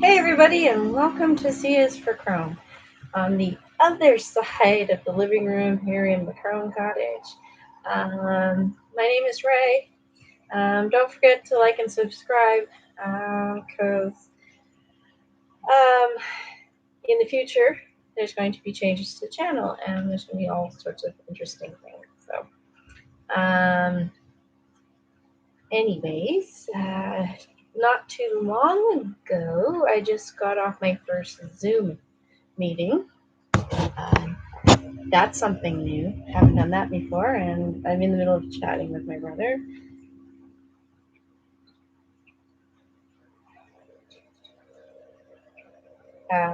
Hey everybody, and welcome to C is for Chrome. On the other side of the living room here in the Crone Cottage. My name is Ray. Don't forget to like and subscribe because in the future there's going to be changes to the channel and there's going to be all sorts of interesting things. Anyways, not too long ago, I just got off my first Zoom meeting. Um, that's something new. Haven't done that before, and I'm in the middle of chatting with my brother.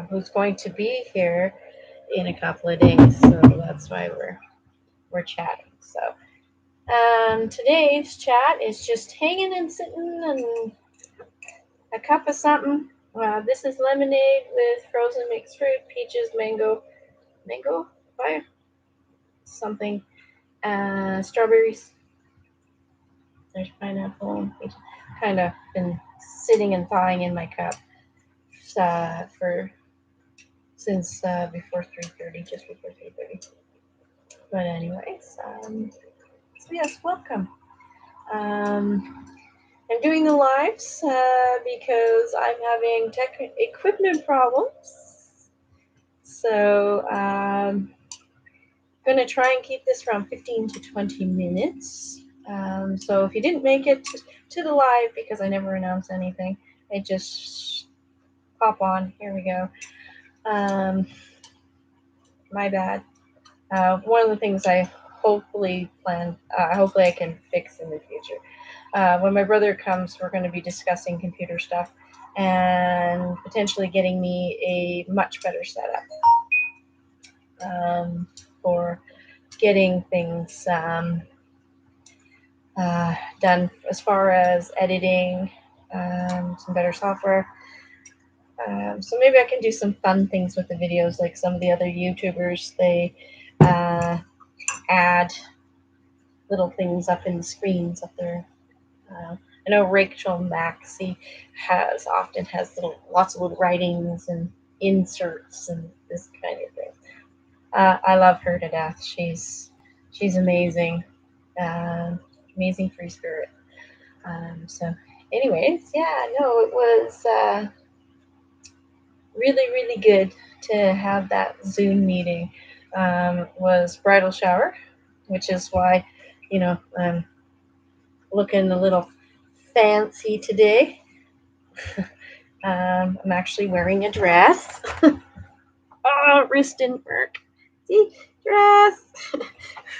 Who's going to be here in a couple of days, so that's why we're chatting. So today's chat is just hanging and sitting and a cup of something. This is lemonade with frozen mixed fruit, peaches, mango, fire, something, strawberries. There's pineapple. It's kind of been sitting and thawing in my cup for since before 3:30, just before 3:30. But anyways, so yes, welcome. Um, I'm doing the lives because I'm having equipment problems. So going to try and keep this around 15 to 20 minutes. So if you didn't make it to the live because I never announced anything, I just pop on. Here we go. My bad. One of the things I hopefully I can fix in the future. When my brother comes, we're going to be discussing computer stuff and potentially getting me a much better setup for getting things done as far as editing, some better software. So maybe I can do some fun things with the videos, like some of the other YouTubers. They add little things up in the screens up there. I know Rachel Maxey often has lots of little writings and inserts and this kind of thing. I love her to death. She's amazing, amazing free spirit. Anyways, yeah, no, it was really good to have that Zoom meeting. Was bridal shower, which is why, I'm looking a little fancy today. I'm actually wearing a dress. Oh, wrist didn't work. See, dress.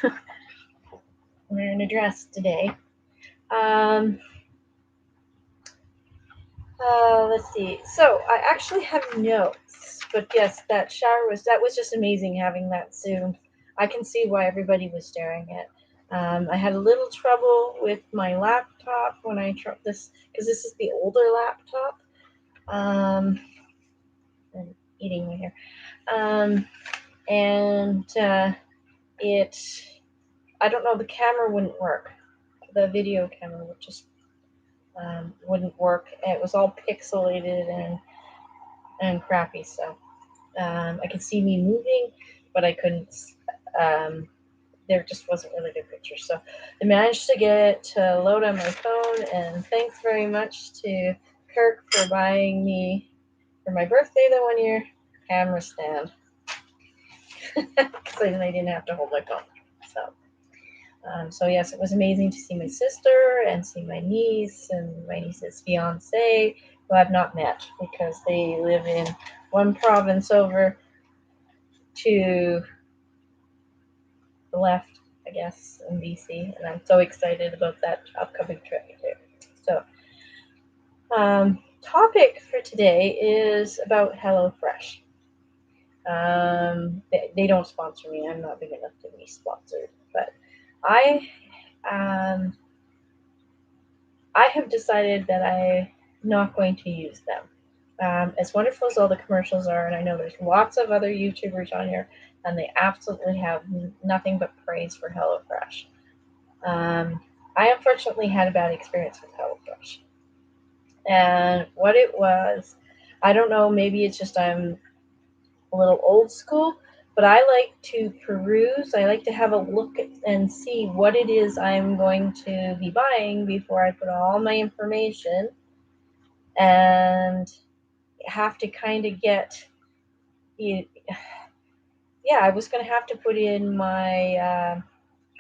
I'm wearing a dress today. Let's see. So I actually have notes, but yes, that was just amazing having that Zoom. I can see why everybody was staring at. I had a little trouble with my laptop when I tried this because this is the older laptop. I'm eating right here, and I don't know, the camera wouldn't work. The video camera would just wouldn't work. It was all pixelated and crappy. So I could see me moving, but I couldn't. There just wasn't really good pictures. So I managed to get it to load on my phone, and thanks very much to Kirk for buying me for my birthday that one year camera stand because then I didn't have to hold my phone. So yes, it was amazing to see my sister and see my niece and my niece's fiance, who I've not met because they live in one province over to the left, I guess, in BC, and I'm so excited about that upcoming trip too. So, topic for today is about HelloFresh. They don't sponsor me. I'm not big enough to be sponsored, but I um, I have decided that I'm not going to use them. As wonderful as all the commercials are, and I know there's lots of other YouTubers on here, and they absolutely have nothing but praise for HelloFresh. I unfortunately had a bad experience with HelloFresh. And what it was, I don't know, maybe it's just I'm a little old school, but I like to peruse. I like to have a look and see what it is I'm going to be buying before I put all my information, and have to kind of get, yeah, I was going to have to put in my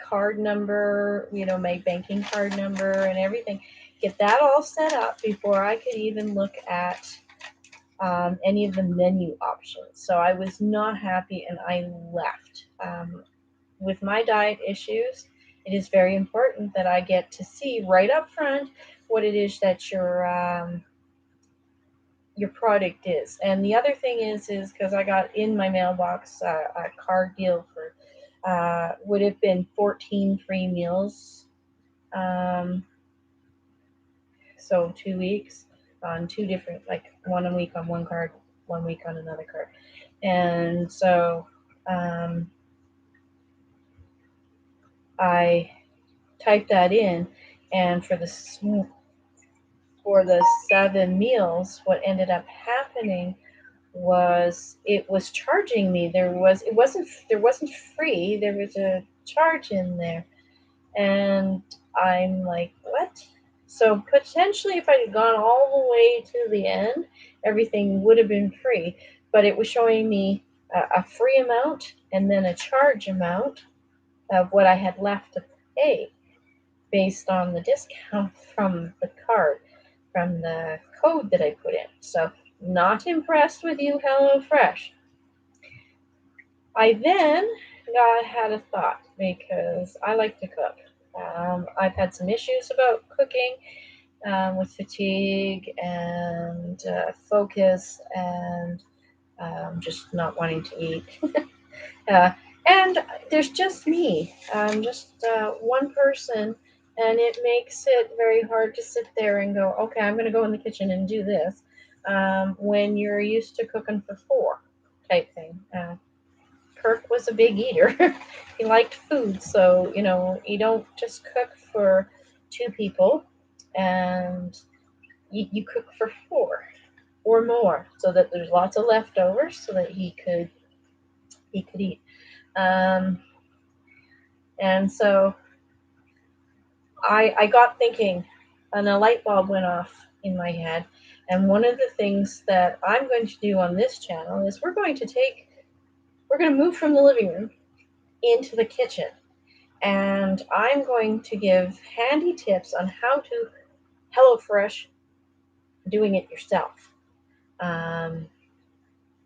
card number, my banking card number and everything, get that all set up before I could even look at any of the menu options. So I was not happy and I left. With my diet issues, it is very important that I get to see right up front what it is that your product is. And the other thing is because I got in my mailbox a card deal for would have been 14 free meals. So 2 weeks on two different, like 1 week on one card, 1 week on another card. And so I typed that in, and for the 7 meals, what ended up happening was it was charging me. There wasn't free. There was a charge in there, and I'm like, what? So potentially, if I had gone all the way to the end, everything would have been free. But it was showing me a free amount and then a charge amount of what I had left to pay based on the discount from the card, from the code that I put in. So, not impressed with you, HelloFresh. I then had a thought because I like to cook. I've had some issues about cooking with fatigue and focus and just not wanting to eat. Uh, and there's just me. I'm just one person, and it makes it very hard to sit there and go, okay, I'm going to go in the kitchen and do this when you're used to cooking for four type thing. Kirk was a big eater. He liked food, so you don't just cook for two people, and you cook for four or more, so that there's lots of leftovers, so that he could eat. Um, and so I got thinking, and a light bulb went off in my head. And one of the things that I'm going to do on this channel is we're going to move from the living room into the kitchen. And I'm going to give handy tips on how to HelloFresh doing it yourself.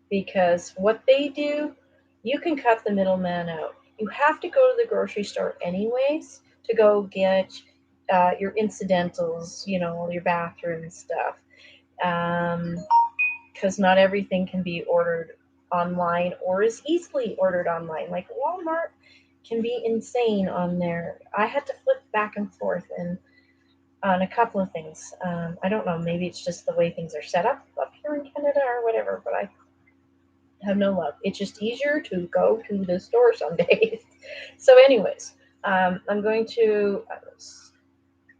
Because what they do, you can cut the middleman out. You have to go to the grocery store anyways to go get your incidentals, your bathroom stuff. Because not everything can be ordered online or is easily ordered online. Like Walmart can be insane on there. I had to flip back and forth and on a couple of things. I don't know, maybe it's just the way things are set up here in Canada or whatever, but I have no luck. It's just easier to go to the store some days. So anyways, I'm going to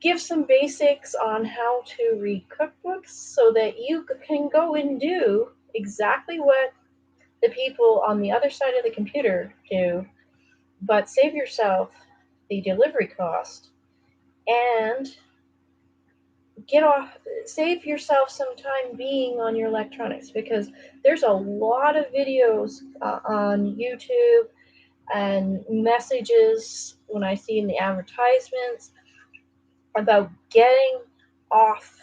give some basics on how to read cookbooks so that you can go and do exactly what the people on the other side of the computer do, but save yourself the delivery cost and save yourself some time being on your electronics, because there's a lot of videos on YouTube and messages when I see in the advertisements about getting off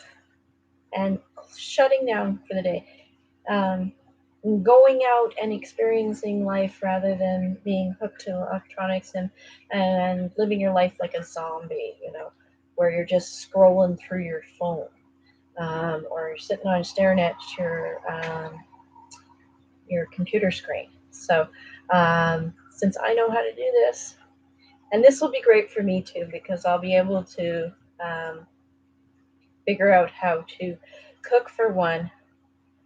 and shutting down for the day, going out and experiencing life rather than being hooked to electronics and living your life like a zombie, where you're just scrolling through your phone. Or you're sitting on staring at your computer screen. So since I know how to do this, and this will be great for me too, because I'll be able to figure out how to cook for one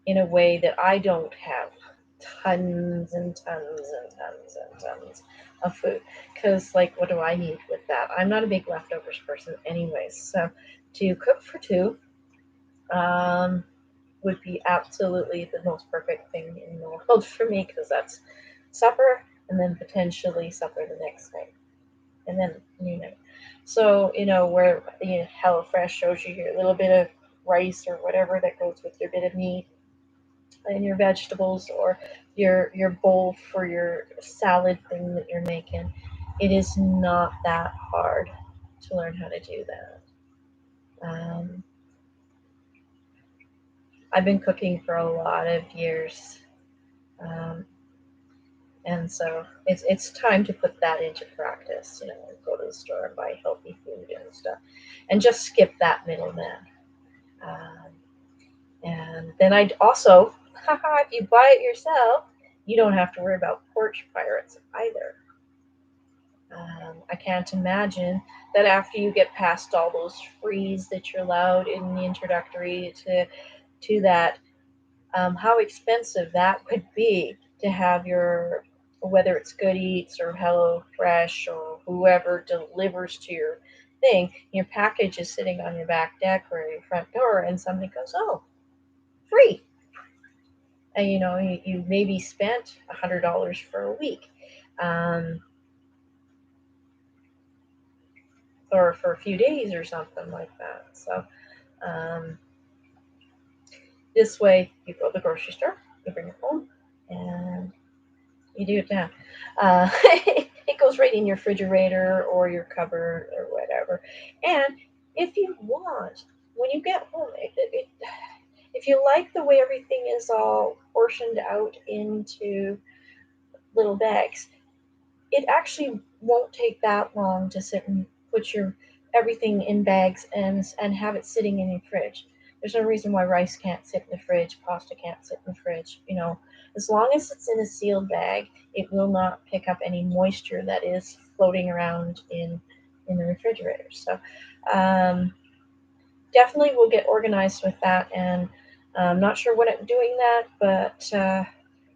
in a way that I don't have tons and tons and tons and tons of food. Because, like, what do I need with that? I'm not a big leftovers person anyways. So to cook for two, would be absolutely the most perfect thing in the world for me, because that's supper and then potentially supper the next night, and then So where HelloFresh shows you your little bit of rice or whatever that goes with your bit of meat and your vegetables, or your bowl for your salad thing that you're making. It is not that hard to learn how to do that. I've been cooking for a lot of years, um, and so it's time to put that into practice. Go to the store and buy healthy food and stuff, and just skip that middleman. Um, and then I'd also, if you buy it yourself, you don't have to worry about porch pirates either. I can't imagine that after you get past all those frees that you're allowed in the introductory to that, how expensive that would be to have your, whether it's Good Eats or Hello Fresh or whoever delivers to your thing, your package is sitting on your back deck or your front door, and somebody goes, "Oh, free," and you maybe spent $100 for a week. Um, or for a few days or something like that. So um, this way, you go to the grocery store, you bring it home, and you do it now. It goes right in your refrigerator or your cupboard or whatever. And if you want, when you get home, if you like the way everything is all portioned out into little bags, it actually won't take that long to sit and put your everything in bags and have it sitting in your fridge. There's no reason why rice can't sit in the fridge, pasta can't sit in the fridge. As long as it's in a sealed bag, it will not pick up any moisture that is floating around in the refrigerator. So um, definitely we'll get organized with that, and I'm not sure what I'm doing that, but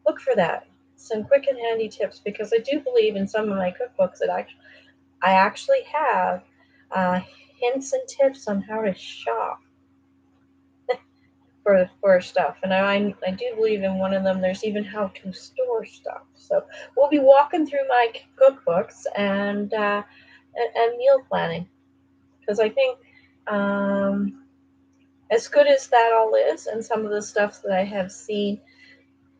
look for that. Some quick and handy tips, because I do believe in some of my cookbooks that I actually have uh, hints and tips on how to shop for stuff, and I do believe in one of them. There's even how to store stuff. So we'll be walking through my cookbooks and meal planning, because I think as good as that all is, and some of the stuff that I have seen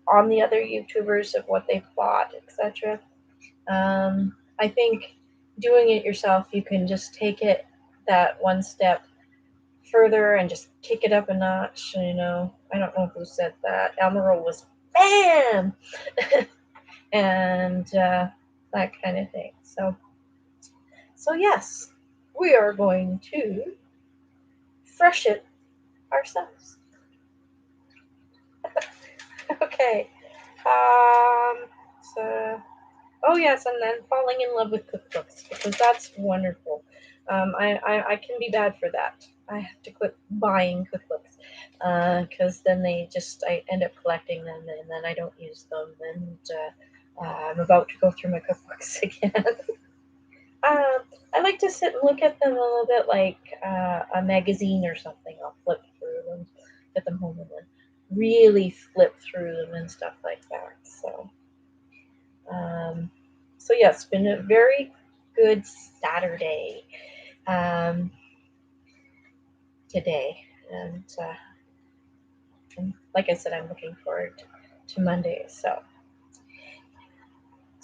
on the other YouTubers of what they've bought, etc. I think doing it yourself, you can just take it that one step further and just kick it up a notch. I don't know who said that. Elmeril was bam, and that kind of thing. So yes, we are going to fresh it ourselves. Okay. Um. So Oh yes, and then falling in love with cookbooks, because that's wonderful. I can be bad for that. I have to quit buying cookbooks, because then I end up collecting them, and then I don't use them, and I'm about to go through my cookbooks again. I like to sit and look at them a little bit like a magazine or something. I'll flip through them, get them home, and then really flip through them and stuff like that. Um, so yeah, it's been a very good Saturday today, and like I said, I'm looking forward to Monday. So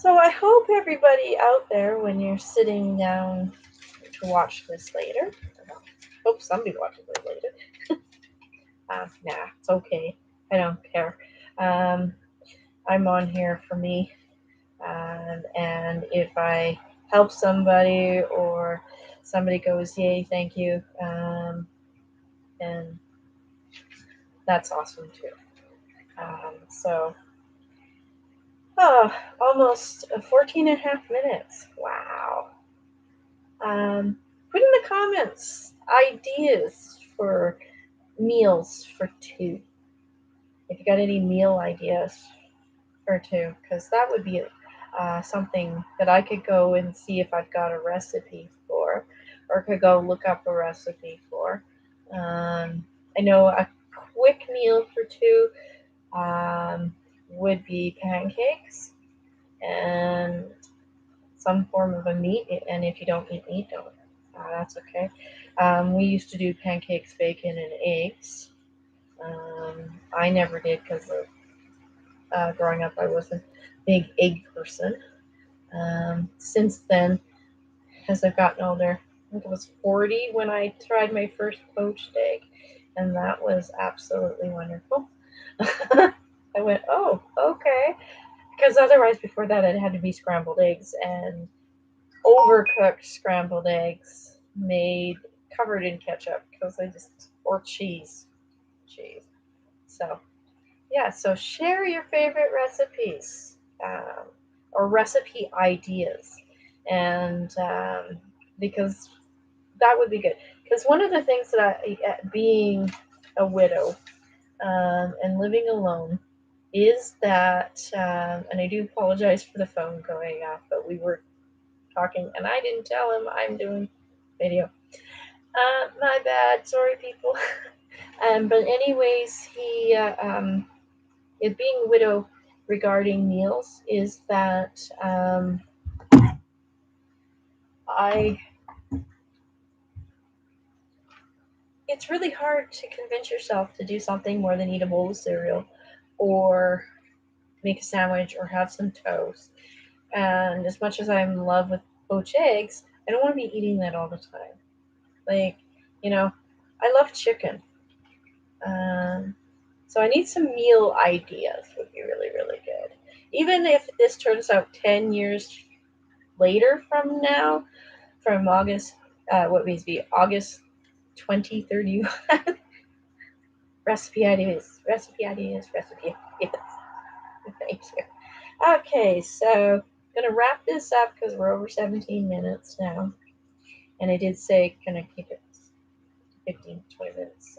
I hope everybody out there, when you're sitting down to watch this later, I hope somebody watches it later. Nah, it's okay. I don't care. Um, I'm on here for me. And if I help somebody, or somebody goes, "Yay, thank you," and that's awesome too. So, almost 14 and a half minutes. Wow. Put in the comments ideas for meals for two. If you got any meal ideas for two, because that would be something that I could go and see if I've got a recipe for, or could go look up a recipe for. I know a quick meal for two would be pancakes and some form of a meat. And if you don't eat meat, don't. That's okay. We used to do pancakes, bacon, and eggs. I never did because growing up I wasn't a big egg person. Since then, as I've gotten older, I think I was 40 when I tried my first poached egg, and that was absolutely wonderful. I went, oh, okay. Because otherwise, before that, it had to be scrambled eggs and overcooked scrambled eggs made covered in ketchup because they just, or cheese. So, yeah, so share your favorite recipes or recipe ideas. And because that would be good. Because one of the things that being a widow and living alone is that, and I do apologize for the phone going off, but we were talking and I didn't tell him I'm doing video. My bad, sorry people. But anyways, it being a widow regarding meals is that I it's really hard to convince yourself to do something more than eat a bowl of cereal or make a sandwich or have some toast. And as much as I'm in love with poached eggs, I don't want to be eating that all the time. Like, I love chicken. Um, so I need some meal ideas would be really, really good. Even if this turns out 10 years later from now, from August, what would be August 2031. Recipe ideas. Thank you. Okay, so I'm gonna wrap this up because we're over 17 minutes now, and I did say gonna keep it 15, 20 minutes.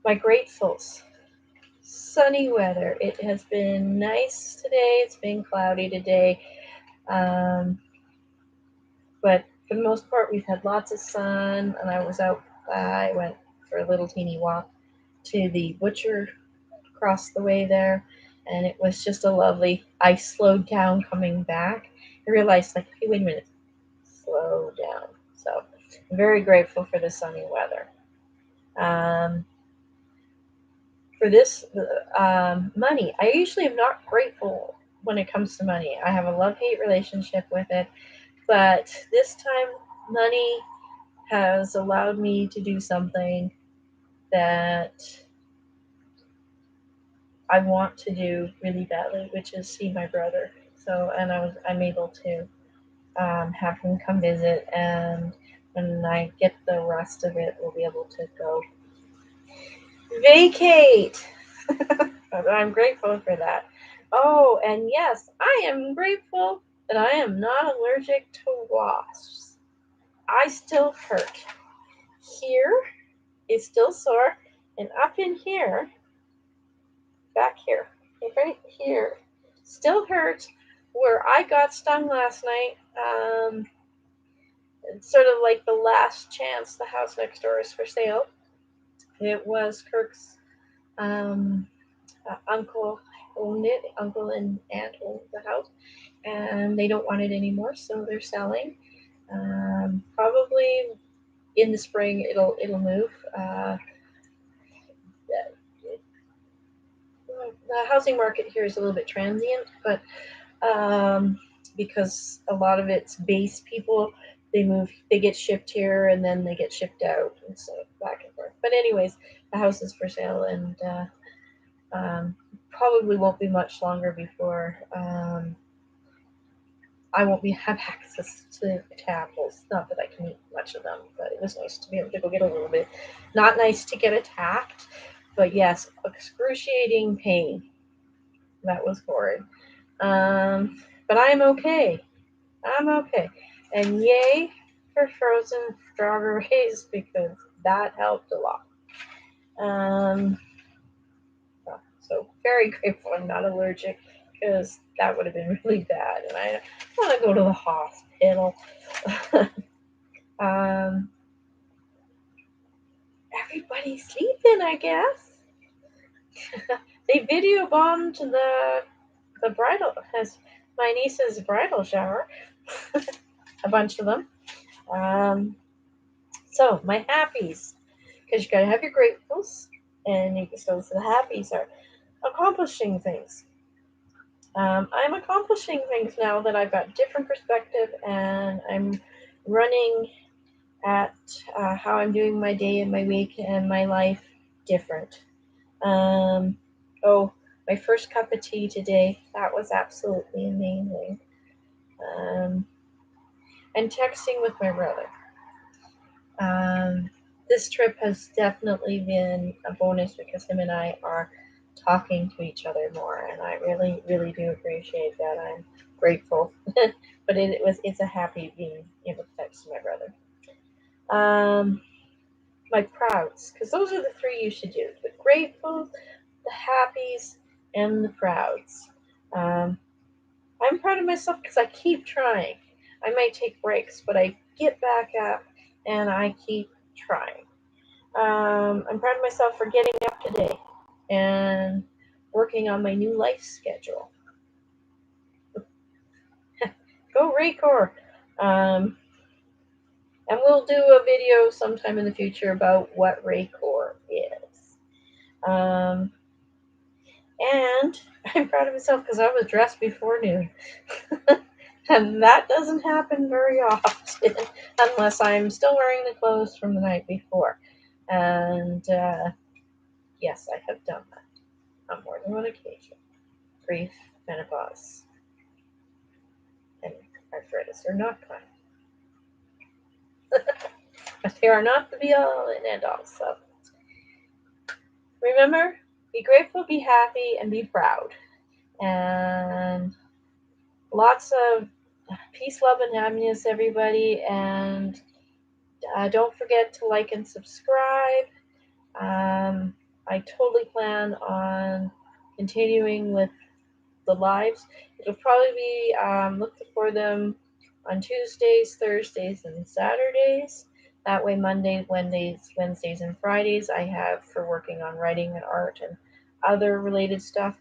My gratefuls. Sunny weather. It has been nice today. It's been cloudy today, but for the most part, we've had lots of sun. And I was out. I went for a little teeny walk to the butcher across the way there, and it was just a lovely. I slowed down coming back. I realized, like, hey, wait a minute, slow down. So I'm very grateful for the sunny weather. For this money, I usually am not grateful when it comes to money. I have a love-hate relationship with it, but this time money has allowed me to do something that I want to do really badly, which is see my brother. So, and I'm able to have him come visit, and when I get the rest of it, we'll be able to go vacate. I'm grateful for that. Oh, and yes, I am grateful that I am not allergic to wasps. I still hurt. Here is still sore, and up in here, back here, right here, still hurts where I got stung last night. It's sort of like the last chance. The house next door is for sale. It was Kirk's uncle owned it. Uncle and aunt owned the house, and they don't want it anymore, so they're selling. Probably in the spring it'll move. The housing market here is a little bit transient, but because a lot of it's base people, they get shipped here and then they get shipped out, and so back and forth. But anyways, the house is for sale, and probably won't be much longer before I won't have access to apples. Not that I can eat much of them, but it was nice to be able to go get a little bit. Not nice to get attacked, but yes, excruciating pain. That was horrid. But I'm okay. I'm okay. And yay for frozen strawberries because that helped a lot. So very grateful I'm not allergic because that would have been really bad. And I want to go to the hospital. everybody's sleeping, I guess. They video bombed the bridal, my niece's bridal shower. A bunch of them. So my happies, because you gotta have your gratefuls, and you so the happies are accomplishing things. I'm accomplishing things now that I've got different perspective, and I'm running at how I'm doing my day and my week and my life different. Oh, my first cup of tea today, that was absolutely amazing. And texting with my brother. This trip has definitely been a bonus because him and I are talking to each other more, and I really, really do appreciate that. I'm grateful, but it's a happy being able to text my brother. My prouds, because those are the three you should do: the grateful, the happies, and the prouds. Um, I'm proud of myself because I keep trying. I might take breaks, but I get back up and I keep trying. I'm proud of myself for getting up today and working on my new life schedule. Go Raycor! And we'll do a video sometime in the future about what Raycor is. Um, and I'm proud of myself because I was dressed before noon. And that doesn't happen very often unless I'm still wearing the clothes from the night before. And yes, I have done that on more than one occasion. Grief, menopause, and arthritis are not kind. But they are not the be all and end all. So remember, be grateful, be happy, and be proud. And lots of peace, love, and happiness, everybody. And don't forget to like and subscribe. I totally plan on continuing with the lives. It'll probably be looking for them on Tuesdays, Thursdays, and Saturdays. That way, Mondays, Wednesdays, and Fridays I have for working on writing and art and other related stuff.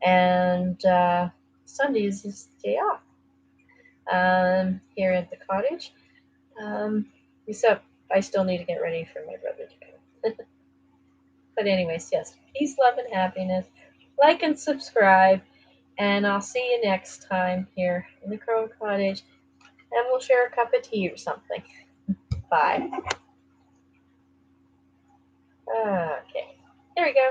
And Sundays is the day off here at the cottage. Except I still need to get ready for my brother to come. But anyways, yes, peace, love, and happiness. Like and subscribe, and I'll see you next time here in the Crow Cottage, and we'll share a cup of tea or something. Bye. Okay, there we go.